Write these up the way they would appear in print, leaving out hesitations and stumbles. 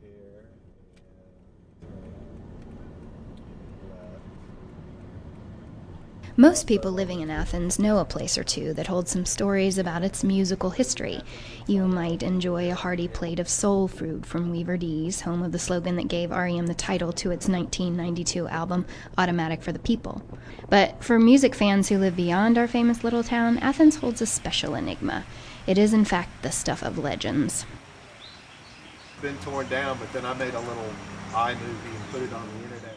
here Most people living in Athens know a place or two that holds some stories about its musical history. You might enjoy a hearty plate of soul food from Weaver D's, home of the slogan that gave R.E.M. the title to its 1992 album, Automatic for the People. But for music fans who live beyond our famous little town, Athens holds a special enigma. It is, in fact, the stuff of legends. It's been torn down, but then I made a little iMovie and put it on the internet.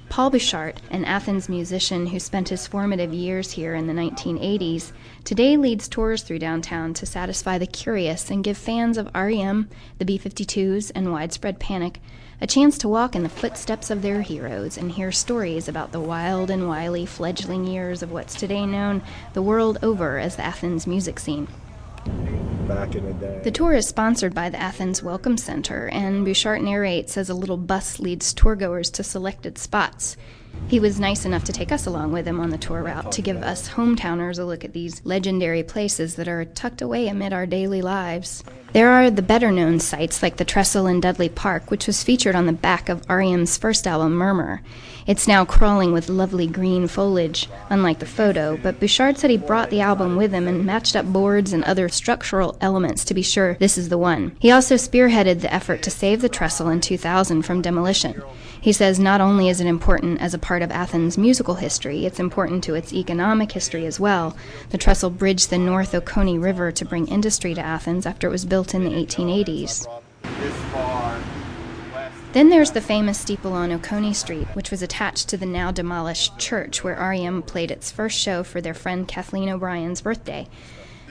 Paul Bouchard, an Athens musician who spent his formative years here in the 1980s, today leads tours through downtown to satisfy the curious and give fans of R.E.M., the B-52s, and Widespread Panic a chance to walk in the footsteps of their heroes and hear stories about the wild and wily fledgling years of what's today known the world over as the Athens music scene. Back in the day. The tour is sponsored by the Athens Welcome Center, and Bouchard narrates as a little bus leads tourgoers to selected spots. He was nice enough to take us along with him on the tour route to give us hometowners a look at these legendary places that are tucked away amid our daily lives. There are the better-known sites like the Trestle in Dudley Park, which was featured on the back of R.E.M's first album, Murmur. It's now crawling with lovely green foliage, unlike the photo, but Bouchard said he brought the album with him and matched up boards and other structural elements to be sure this is the one. He also spearheaded the effort to save the Trestle in 2000 from demolition. He says not only is it important as a part of Athens' musical history, it's important to its economic history as well. The Trestle bridged the North Oconee River to bring industry to Athens after it was built in the 1880s. Then there's the famous steeple on Oconee Street, which was attached to the now demolished church where R.E.M. played its first show for their friend Kathleen O'Brien's birthday.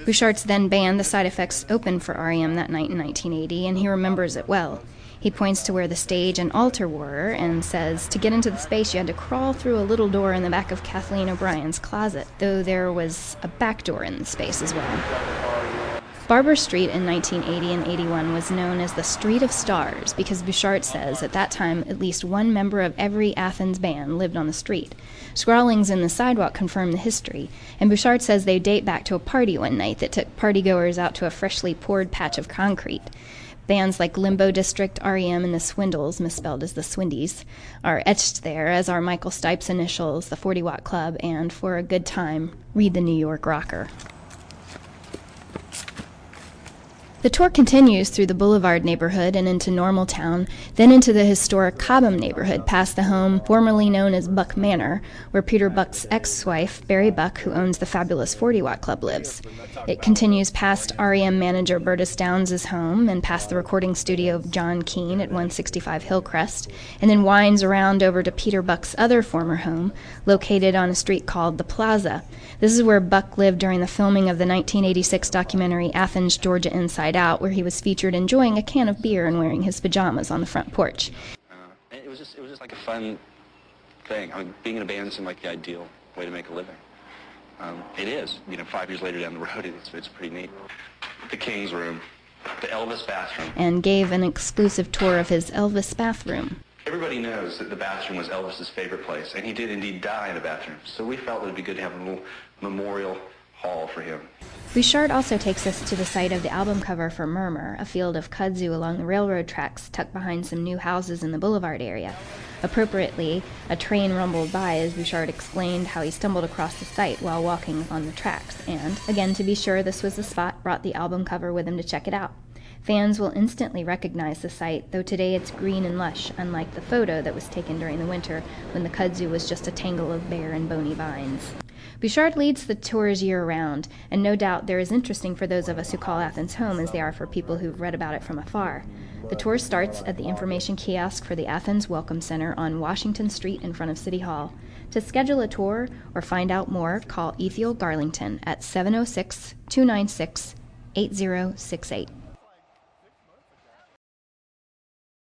Bouchard's then band, the Side Effects, opened for R.E.M. that night in 1980, and he remembers it well. He points to where the stage and altar were and says to get into the space you had to crawl through a little door in the back of Kathleen O'Brien's closet, though there was a back door in the space as well. Barber Street in 1980 and 81 was known as the Street of Stars because Bouchard says at that time at least one member of every Athens band lived on the street. Scrawlings in the sidewalk confirm the history, and Bouchard says they date back to a party one night that took partygoers out to a freshly poured patch of concrete. Bands like Limbo District, R.E.M., and the Swindles, misspelled as the Swindies, are etched there, as are Michael Stipe's initials, the 40 Watt Club, and for a good time, read the New York Rocker. The tour continues through the Boulevard neighborhood and into Normaltown, then into the historic Cobham neighborhood, past the home formerly known as Buck Manor, where Peter Buck's ex-wife, Barry Buck, who owns the fabulous 40 Watt Club, lives. It continues past R.E.M. manager Bertus Downs' home and past the recording studio of John Keane at 165 Hillcrest, and then winds around over to Peter Buck's other former home, located on a street called the Plaza. This is where Buck lived during the filming of the 1986 documentary Athens, Georgia Inside Out, where he was featured enjoying a can of beer and wearing his pajamas on the front porch. It was just like a fun thing. I mean, being in a band seemed like the ideal way to make a living. It is. 5 years later down the road, it's pretty neat. The King's Room, the Elvis bathroom. And gave an exclusive tour of his Elvis bathroom. Everybody knows that the bathroom was Elvis's favorite place, and he did indeed die in a bathroom. So we felt it would be good to have a little memorial hall for him. Bouchard also takes us to the site of the album cover for Murmur, a field of kudzu along the railroad tracks tucked behind some new houses in the boulevard area. Appropriately, a train rumbled by as Bouchard explained how he stumbled across the site while walking on the tracks, and, again to be sure this was the spot, brought the album cover with him to check it out. Fans will instantly recognize the site, though today it's green and lush, unlike the photo that was taken during the winter when the kudzu was just a tangle of bare and bony vines. Bouchard leads the tours year-round, and no doubt they're as interesting for those of us who call Athens home as they are for people who've read about it from afar. The tour starts at the information kiosk for the Athens Welcome Center on Washington Street in front of City Hall. To schedule a tour or find out more, call Ethiel Garlington at 706-296-8068.